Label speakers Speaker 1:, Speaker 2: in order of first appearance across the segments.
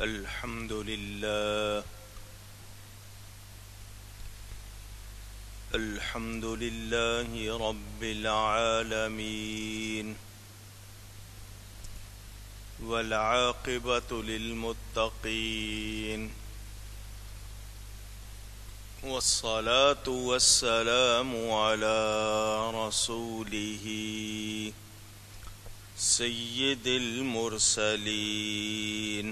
Speaker 1: الحمد لله الحمد لله رب العالمين والعاقبة للمتقين والصلاة والسلام على رسوله سيد المرسلين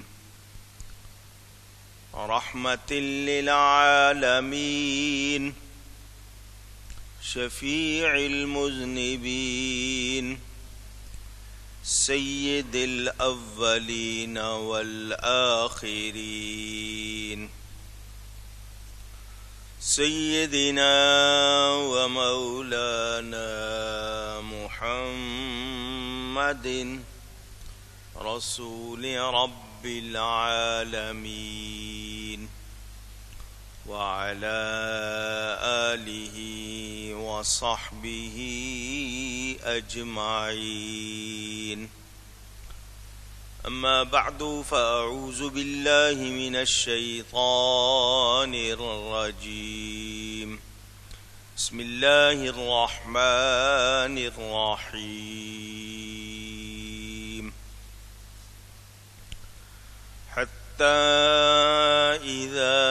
Speaker 1: رحمة للعالمين شفيع المذنبين سيد الأولين والآخرين سيدنا ومولانا محمد رسول رب العالمين وعلى آله وصحبه أجمعين أما بعد فأعوذ بالله من الشيطان الرجيم بسم الله الرحمن الرحيم حتى إذا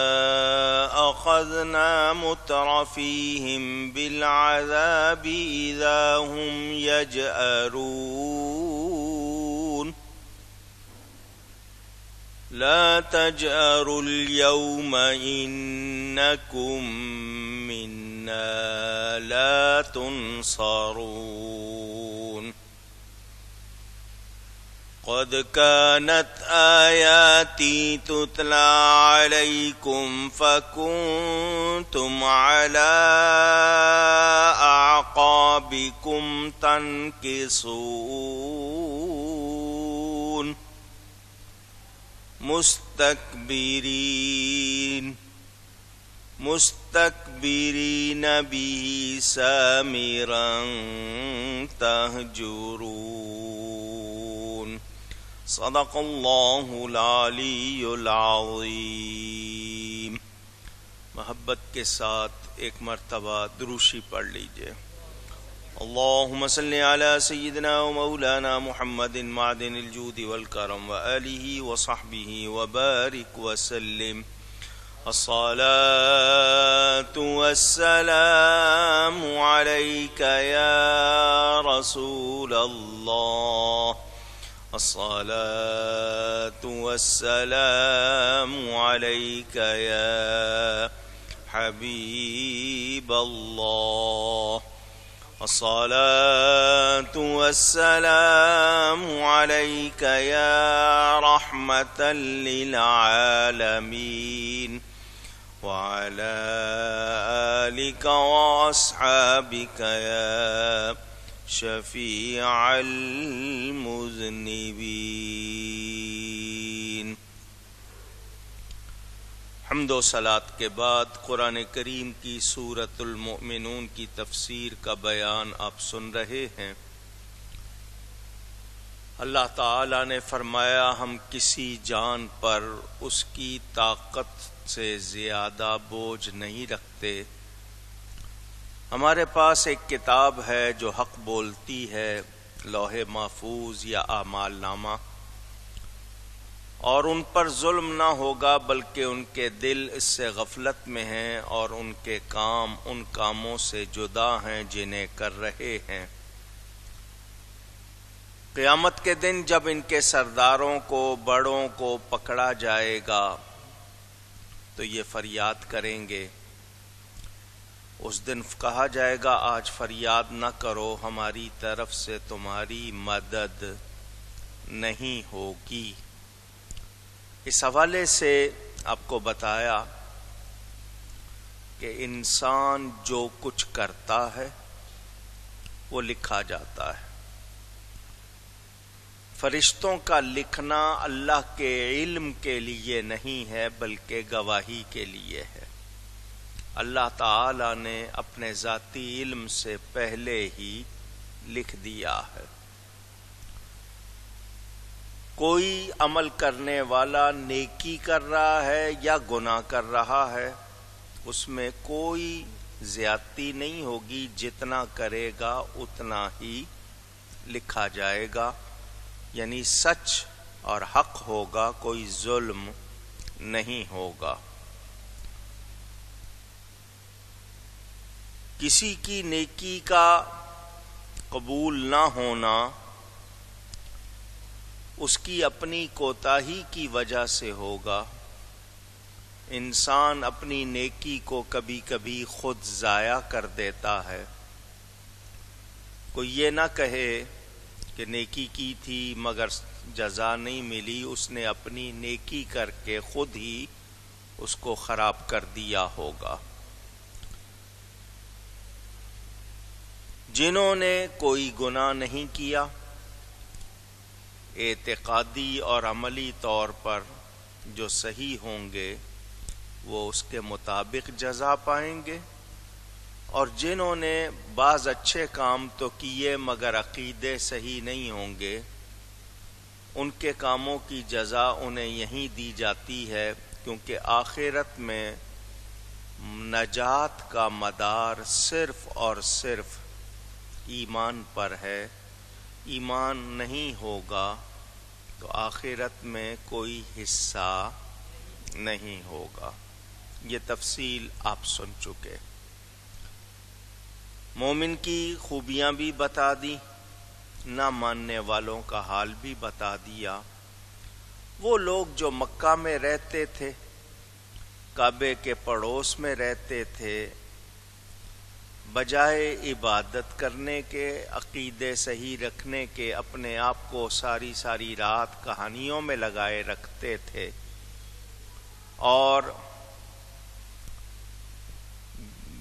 Speaker 1: أخذنا مترفيهم بالعذاب إذا هم يجأرون لا تجأروا اليوم إنكم منا لا تنصرون قد كانت آياتي تتلى عليكم فكنتم على أعقابكم تنكصون مستكبرين به سامرا تهجرون صدق الله العلی العظیم۔ محبت کے ساتھ ایک مرتبہ دروشی پڑھ لیجئے۔ اللہم صلی علی سیدنا و مولانا محمد معدن الجود والکرم وآلہ وصحبہ وبارک وسلم۔ الصلاة والسلام علیک یا رسول اللہ، الصلاة والسلام عليك يا حبيب الله، الصلاة والسلام عليك يا رحمة للعالمين، وعلى آلك وأصحابك يا شفیع المذنبین۔ حمد و صلات کے بعد قرآن کریم کی سورۃ المؤمنون کی تفسیر کا بیان آپ سن رہے ہیں۔ اللہ تعالی نے فرمایا ہم کسی جان پر اس کی طاقت سے زیادہ بوجھ نہیں رکھتے۔ ہمارے پاس ایک کتاب ہے جو حق بولتی ہے، لوح محفوظ یا اعمال نامہ، اور ان پر ظلم نہ ہوگا بلکہ ان کے دل اس سے غفلت میں ہیں اور ان کے کام ان کاموں سے جدا ہیں جنہیں کر رہے ہیں۔ قیامت کے دن جب ان کے سرداروں کو، بڑوں کو پکڑا جائے گا تو یہ فریاد کریں گے۔ اس دن کہا جائے گا آج فریاد نہ کرو، ہماری طرف سے تمہاری مدد نہیں ہوگی۔ اس حوالے سے آپ کو بتایا کہ انسان جو کچھ کرتا ہے وہ لکھا جاتا ہے۔ فرشتوں کا لکھنا اللہ کے علم کے لیے نہیں ہے بلکہ گواہی کے لیے ہے۔ اللہ تعالی نے اپنے ذاتی علم سے پہلے ہی لکھ دیا ہے۔ کوئی عمل کرنے والا نیکی کر رہا ہے یا گناہ کر رہا ہے، اس میں کوئی زیادتی نہیں ہوگی، جتنا کرے گا اتنا ہی لکھا جائے گا، یعنی سچ اور حق ہوگا، کوئی ظلم نہیں ہوگا۔ کسی کی نیکی کا قبول نہ ہونا اس کی اپنی کوتاہی کی وجہ سے ہوگا۔ انسان اپنی نیکی کو کبھی کبھی خود ضائع کر دیتا ہے۔ کوئی یہ نہ کہے کہ نیکی کی تھی مگر جزا نہیں ملی، اس نے اپنی نیکی کر کے خود ہی اس کو خراب کر دیا ہوگا۔ جنہوں نے کوئی گناہ نہیں کیا، اعتقادی اور عملی طور پر جو صحیح ہوں گے وہ اس کے مطابق جزا پائیں گے، اور جنہوں نے بعض اچھے کام تو کیے مگر عقیدے صحیح نہیں ہوں گے، ان کے کاموں کی جزا انہیں یہیں دی جاتی ہے، کیونکہ آخرت میں نجات کا مدار صرف اور صرف ایمان پر ہے۔ ایمان نہیں ہوگا تو آخرت میں کوئی حصہ نہیں ہوگا۔ یہ تفصیل آپ سن چکے۔ مومن کی خوبیاں بھی بتا دی، نہ ماننے والوں کا حال بھی بتا دیا۔ وہ لوگ جو مکہ میں رہتے تھے، کعبے کے پڑوس میں رہتے تھے، بجائے عبادت کرنے کے، عقیدے صحیح رکھنے کے، اپنے آپ کو ساری ساری رات کہانیوں میں لگائے رکھتے تھے اور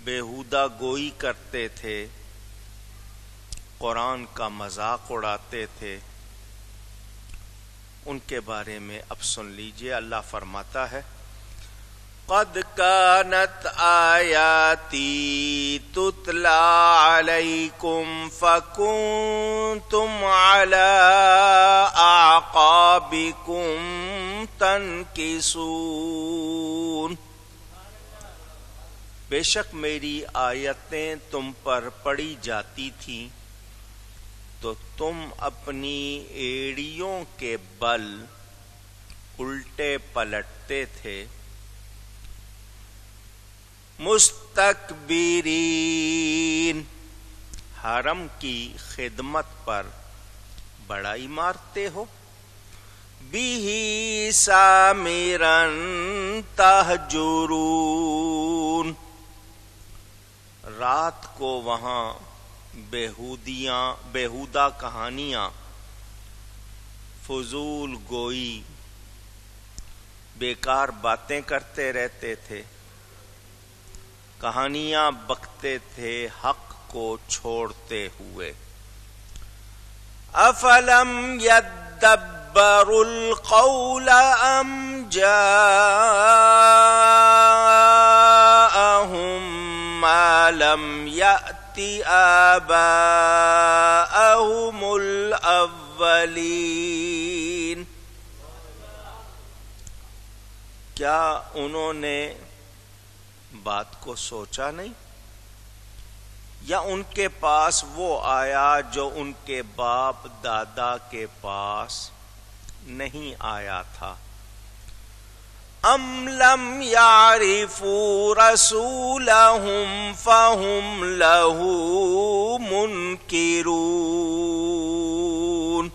Speaker 1: بیہودہ گوئی کرتے تھے، قرآن کا مذاق اڑاتے تھے، ان کے بارے میں اب سن لیجئے۔ اللہ فرماتا ہے، قد كانت آياتي تتلى عليكم فكنتم على أعقابكم تنكصون۔ بے شک میری آیتیں تم پر پڑھی جاتی تھیں تو تم اپنی ایڑیوں کے بل الٹے پلٹتے تھے۔ مستکبرین، حرم کی خدمت پر بڑائی مارتے ہو۔ بہ سامرن تہجرون، رات کو وہاں بیہودہ کہانیاں، فضول گوئی، بیکار باتیں کرتے رہتے تھے، کہانیاں بکتے تھے حق کو چھوڑتے ہوئے۔ افلم یدبروا القول ام جاءہم ما لم یأت آباءہم الاولین، کیا انہوں نے بات کو سوچا نہیں، یا ان کے پاس وہ آیا جو ان کے باپ دادا کے پاس نہیں آیا تھا؟ ام لم یعرفوا رسولہم فہم لہ منکرون،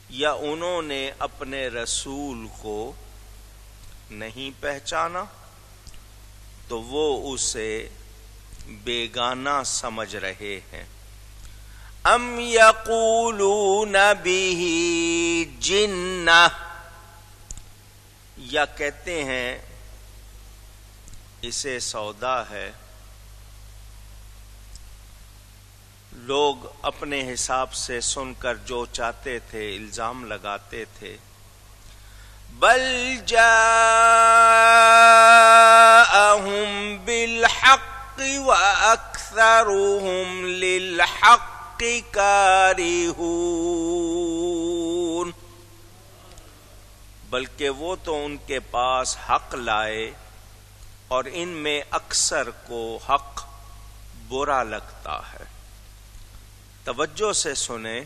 Speaker 1: یا انہوں نے اپنے رسول کو نہیں پہچانا تو وہ اسے بیگانہ سمجھ رہے ہیں۔ ام یقولون بہ جنہ، یا کہتے ہیں اسے سودا ہے۔ لوگ اپنے حساب سے سن کر جو چاہتے تھے الزام لگاتے تھے۔ بل جاءہم بالحق واکثرہم للحق کارہون، بلکہ وہ تو ان کے پاس حق لائے اور ان میں اکثر کو حق برا لگتا ہے۔ توجہ سے سنیں،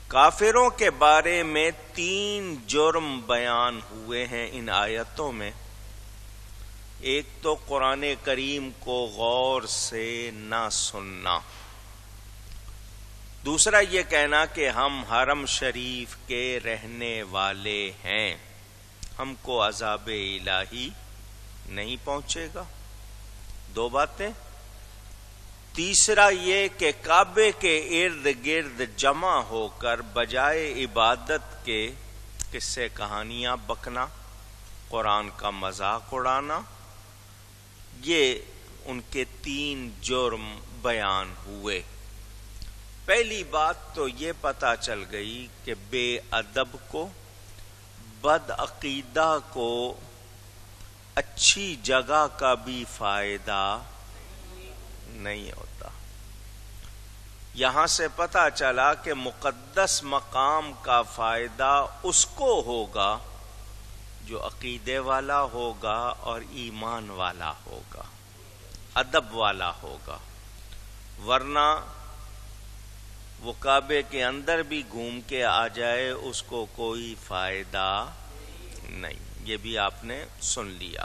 Speaker 1: کافروں کے بارے میں 3 جرم بیان ہوئے ہیں ان آیتوں میں۔ ایک تو قرآن کریم کو غور سے نہ سننا، دوسرا یہ کہنا کہ ہم حرم شریف کے رہنے والے ہیں، ہم کو عذاب الہی نہیں پہنچے گا، 2 باتیں۔ تیسرا یہ کہ کعبے کے ارد گرد جمع ہو کر بجائے عبادت کے قصے کہانیاں بکنا، قرآن کا مذاق اڑانا، یہ ان کے 3 جرم بیان ہوئے۔ پہلی بات تو یہ پتہ چل گئی کہ بے ادب کو، بد عقیدہ کو اچھی جگہ کا بھی فائدہ نہیں ہوتا۔ یہاں سے پتہ چلا کہ مقدس مقام کا فائدہ اس کو ہوگا جو عقیدے والا ہوگا اور ایمان والا ہوگا، ادب والا ہوگا، ورنہ وہ کعبے کے اندر بھی گھوم کے آ جائے اس کو کوئی فائدہ نہیں۔ یہ بھی آپ نے سن لیا۔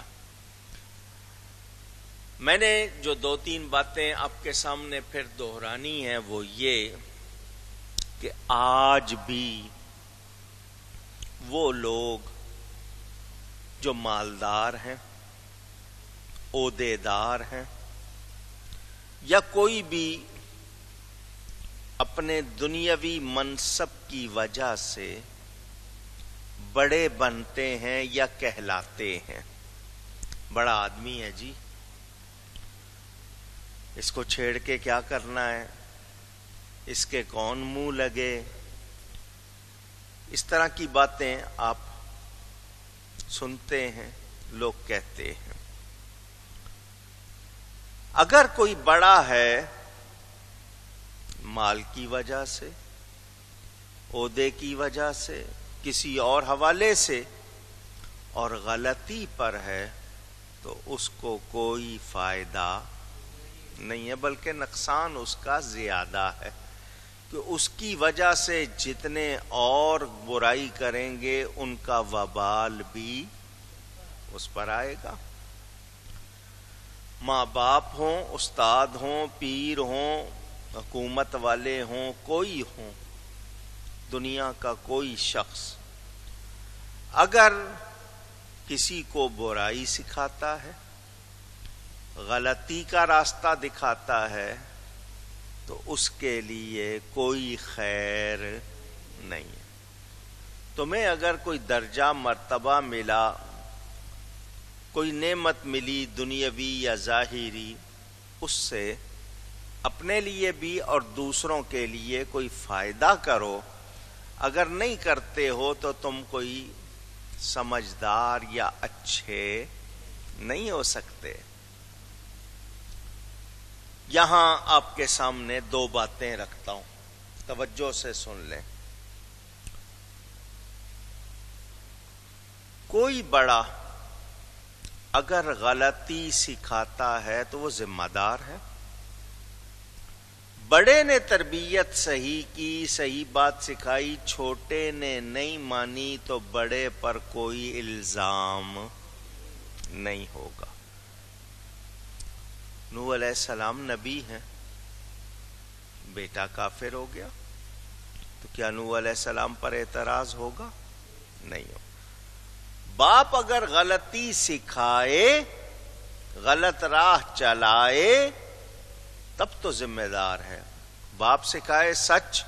Speaker 1: میں نے جو 2-3 باتیں آپ کے سامنے پھر دہرانی ہیں وہ یہ کہ آج بھی وہ لوگ جو مالدار ہیں، عہدیدار ہیں، یا کوئی بھی اپنے دنیاوی منصب کی وجہ سے بڑے بنتے ہیں یا کہلاتے ہیں، بڑا آدمی ہے جی، اس کو چھیڑ کے کیا کرنا ہے، اس کے کون منہ لگے، اس طرح کی باتیں آپ سنتے ہیں، لوگ کہتے ہیں۔ اگر کوئی بڑا ہے مال کی وجہ سے، عہدے کی وجہ سے، کسی اور حوالے سے، اور غلطی پر ہے تو اس کو کوئی فائدہ نہیں ہے، بلکہ نقصان اس کا زیادہ ہے، کہ اس کی وجہ سے جتنے اور برائی کریں گے ان کا وبال بھی اس پر آئے گا۔ ماں باپ ہوں، استاد ہوں، پیر ہوں، حکومت والے ہوں، کوئی ہوں، دنیا کا کوئی شخص اگر کسی کو برائی سکھاتا ہے، غلطی کا راستہ دکھاتا ہے، تو اس کے لیے کوئی خیر نہیں ہے۔ تمہیں اگر کوئی درجہ مرتبہ ملا، کوئی نعمت ملی دنیاوی یا ظاہری، اس سے اپنے لیے بھی اور دوسروں کے لیے کوئی فائدہ کرو۔ اگر نہیں کرتے ہو تو تم کوئی سمجھدار یا اچھے نہیں ہو سکتے۔ یہاں آپ کے سامنے 2 باتیں رکھتا ہوں، توجہ سے سن لیں۔ کوئی بڑا اگر غلطی سکھاتا ہے تو وہ ذمہ دار ہے۔ بڑے نے تربیت صحیح کی، صحیح بات سکھائی، چھوٹے نے نہیں مانی تو بڑے پر کوئی الزام نہیں ہوگا۔ نوح علیہ السلام نبی ہیں، بیٹا کافر ہو گیا تو کیا نوح علیہ السلام پر اعتراض ہوگا؟ نہیں ہوگا۔ باپ اگر غلطی سکھائے، غلط راہ چلائے، تب تو ذمہ دار ہے۔ باپ سکھائے سچ،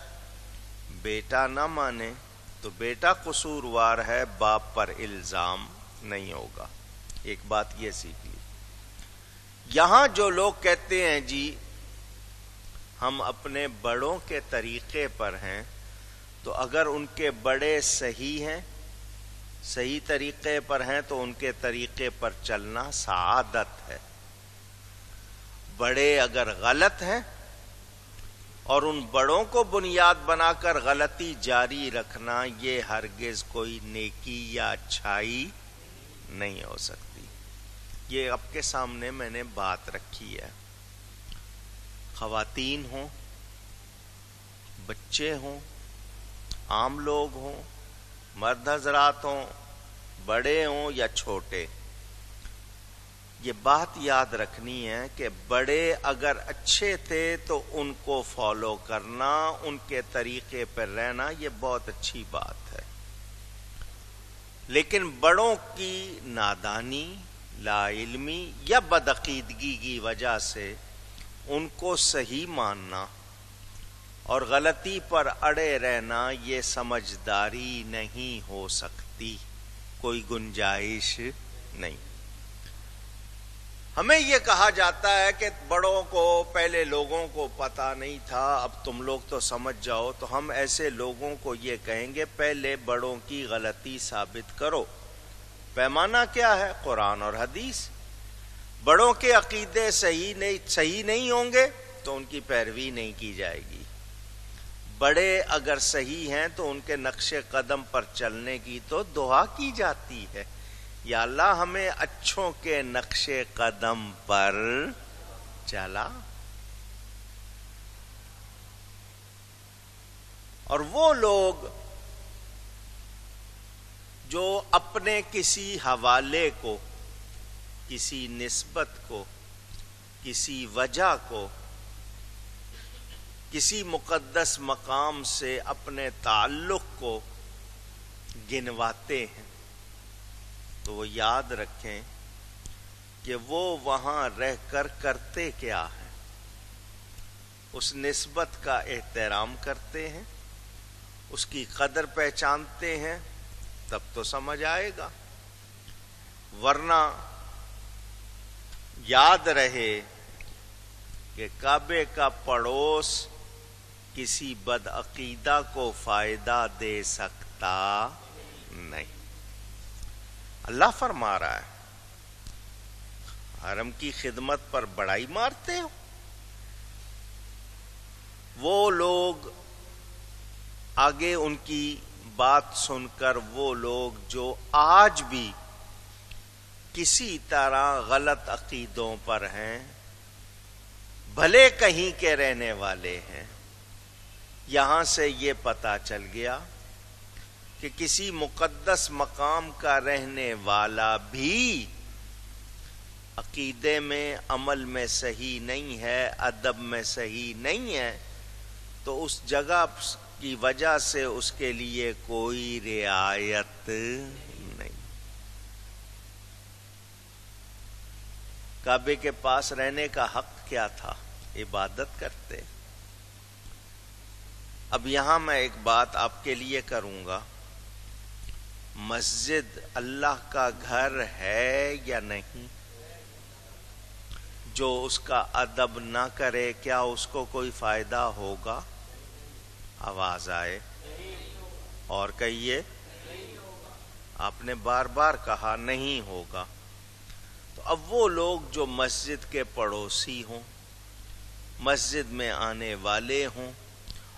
Speaker 1: بیٹا نہ مانے تو بیٹا قصوروار ہے، باپ پر الزام نہیں ہوگا۔ ایک بات یہ سیکھ لی۔ یہاں جو لوگ کہتے ہیں جی ہم اپنے بڑوں کے طریقے پر ہیں، تو اگر ان کے بڑے صحیح ہیں، صحیح طریقے پر ہیں، تو ان کے طریقے پر چلنا سعادت ہے۔ بڑے اگر غلط ہیں اور ان بڑوں کو بنیاد بنا کر غلطی جاری رکھنا یہ ہرگز کوئی نیکی یا اچھائی نہیں ہو سکتی۔ یہ آپ کے سامنے میں نے بات رکھی ہے، خواتین ہوں، بچے ہوں، عام لوگ ہوں، مرد حضرات ہوں، بڑے ہوں یا چھوٹے، یہ بات یاد رکھنی ہے کہ بڑے اگر اچھے تھے تو ان کو فالو کرنا، ان کے طریقے پر رہنا یہ بہت اچھی بات ہے، لیکن بڑوں کی نادانی، لا علمی یا بدعقیدگی کی وجہ سے ان کو صحیح ماننا اور غلطی پر اڑے رہنا یہ سمجھداری نہیں ہو سکتی، کوئی گنجائش نہیں۔ ہمیں یہ کہا جاتا ہے کہ بڑوں کو، پہلے لوگوں کو پتہ نہیں تھا، اب تم لوگ تو سمجھ جاؤ، تو ہم ایسے لوگوں کو یہ کہیں گے پہلے بڑوں کی غلطی ثابت کرو۔ پیمانہ کیا ہے؟ قرآن اور حدیث۔ بڑوں کے عقیدے صحیح نہیں ہوں گے تو ان کی پیروی نہیں کی جائے گی، بڑے اگر صحیح ہیں تو ان کے نقش قدم پر چلنے کی تو دعا کی جاتی ہے، یا اللہ ہمیں اچھوں کے نقش قدم پر چلا۔ اور وہ لوگ جو اپنے کسی حوالے کو، کسی نسبت کو، کسی وجہ کو، کسی مقدس مقام سے اپنے تعلق کو گنواتے ہیں تو وہ یاد رکھیں کہ وہ وہاں رہ کر کرتے کیا ہے، اس نسبت کا احترام کرتے ہیں، اس کی قدر پہچانتے ہیں، تب تو سمجھ آئے گا، ورنہ یاد رہے کہ کعبے کا پڑوس کسی بدعقیدہ کو فائدہ دے سکتا نہیں۔ اللہ فرما رہا ہے حرم کی خدمت پر بڑائی مارتے ہو۔ وہ لوگ آگے ان کی بات سن کر، وہ لوگ جو آج بھی کسی طرح غلط عقیدوں پر ہیں، بھلے کہیں کے رہنے والے ہیں، یہاں سے یہ پتہ چل گیا کہ کسی مقدس مقام کا رہنے والا بھی عقیدے میں، عمل میں صحیح نہیں ہے، ادب میں صحیح نہیں ہے، تو اس جگہ کی وجہ سے اس کے لیے کوئی رعایت نہیں۔ کعبے کے پاس رہنے کا حق کیا تھا؟ عبادت کرتے۔ اب یہاں میں ایک بات آپ کے لیے کروں گا، مسجد اللہ کا گھر ہے یا نہیں؟ جو اس کا ادب نہ کرے کیا اس کو کوئی فائدہ ہوگا؟ آواز آئے اور کہیے۔ آپ نے بار بار کہا نہیں ہوگا۔ تو اب وہ لوگ جو مسجد کے پڑوسی ہوں، مسجد میں آنے والے ہوں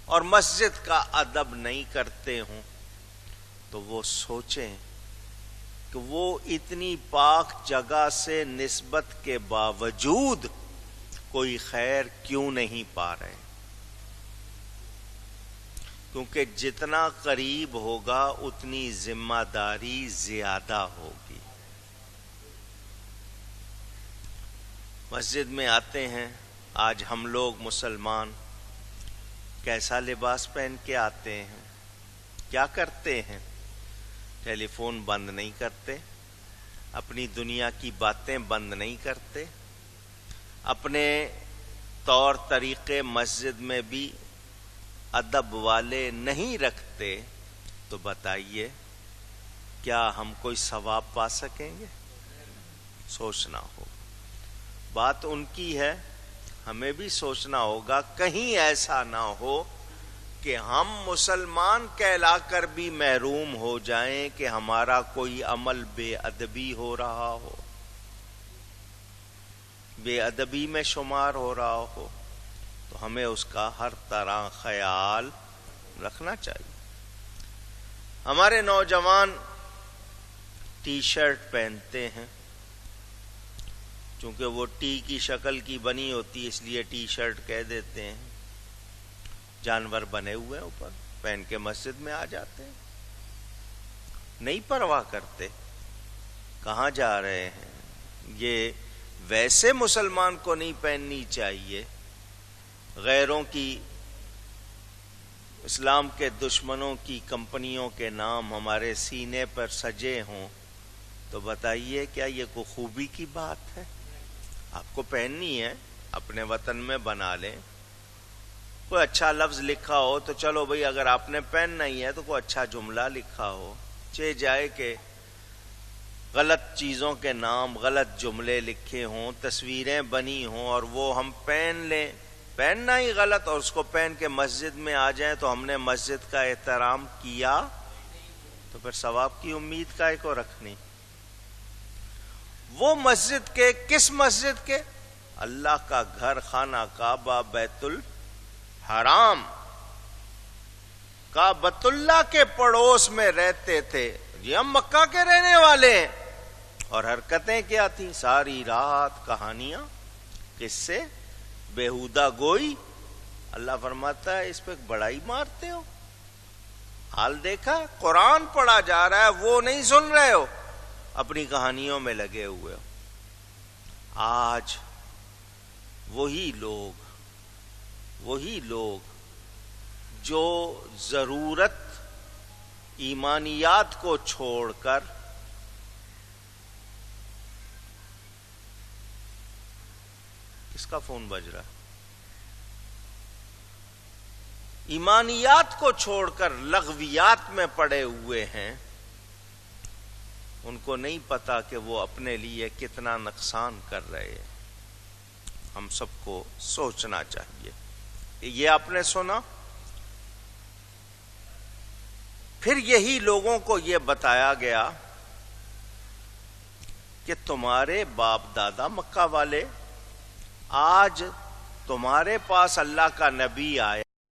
Speaker 1: اور مسجد کا ادب نہیں کرتے ہوں، تو وہ سوچیں کہ وہ اتنی پاک جگہ سے نسبت کے باوجود کوئی خیر کیوں نہیں پا رہے؟ کیونکہ جتنا قریب ہوگا اتنی ذمہ داری زیادہ ہوگی۔ مسجد میں آتے ہیں، آج ہم لوگ مسلمان کیسا لباس پہن کے آتے ہیں؟ کیا کرتے ہیں؟ ٹیلی فون بند نہیں کرتے، اپنی دنیا کی باتیں بند نہیں کرتے، اپنے طور طریقے مسجد میں بھی ادب والے نہیں رکھتے، تو بتائیے کیا ہم کوئی ثواب پا سکیں گے؟ سوچنا ہوگا۔ بات ان کی ہے، ہمیں بھی سوچنا ہوگا، کہیں ایسا نہ ہو کہ ہم مسلمان کہلا کر بھی محروم ہو جائیں کہ ہمارا کوئی عمل بے ادبی ہو رہا ہو، بے ادبی میں شمار ہو رہا ہو۔ تو ہمیں اس کا ہر طرح خیال رکھنا چاہیے۔ ہمارے نوجوان ٹی شرٹ پہنتے ہیں، چونکہ وہ ٹی کی شکل کی بنی ہوتی ہے اس لیے ٹی شرٹ کہہ دیتے ہیں، جانور بنے ہوئے ہیں اوپر، پہن کے مسجد میں آ جاتے ہیں، نہیں پرواہ کرتے کہاں جا رہے ہیں۔ یہ ویسے مسلمان کو نہیں پہننی چاہیے، غیروں کی، اسلام کے دشمنوں کی کمپنیوں کے نام ہمارے سینے پر سجے ہوں تو بتائیے کیا یہ کوئی خوبی کی بات ہے؟ آپ کو پہننی ہے، اپنے وطن میں بنا لیں۔ کوئی اچھا لفظ لکھا ہو تو چلو بھئی، اگر آپ نے پہننا ہی ہے تو کوئی اچھا جملہ لکھا ہو، چہ جائے کہ غلط چیزوں کے نام، غلط جملے لکھے ہوں، تصویریں بنی ہوں اور وہ ہم پہن لیں، پہننا ہی غلط، اور اس کو پہن کے مسجد میں آ جائیں تو ہم نے مسجد کا احترام کیا؟ تو پھر ثواب کی امید کائے کو رکھنی؟ وہ مسجد کے، کس مسجد کے؟ اللہ کا گھر، خانہ کعبہ، بیت الحرام، کعبۃ اللہ کے پڑوس میں رہتے تھے۔ یہ ہم مکہ کے رہنے والے ہیں، اور حرکتیں کیا تھیں؟ ساری رات کہانیاں، کس سے؟ بیہودہ گوئی۔ اللہ فرماتا ہے اس پہ بڑائی مارتے ہو؟ حال دیکھا، قرآن پڑھا جا رہا ہے وہ نہیں سن رہے ہو، اپنی کہانیوں میں لگے ہوئے ہو۔ آج وہی لوگ جو ضرورت ایمانیات کو چھوڑ کر کس کا فون بج رہا ہے؟ ایمانیات کو چھوڑ کر لغویات میں پڑے ہوئے ہیں، ان کو نہیں پتا کہ وہ اپنے لیے کتنا نقصان کر رہے ہیں۔ ہم سب کو سوچنا چاہیے۔ یہ آپ نے سنا، پھر یہی لوگوں کو یہ بتایا گیا کہ تمہارے باپ دادا مکہ والے، آج تمہارے پاس اللہ کا نبی آیا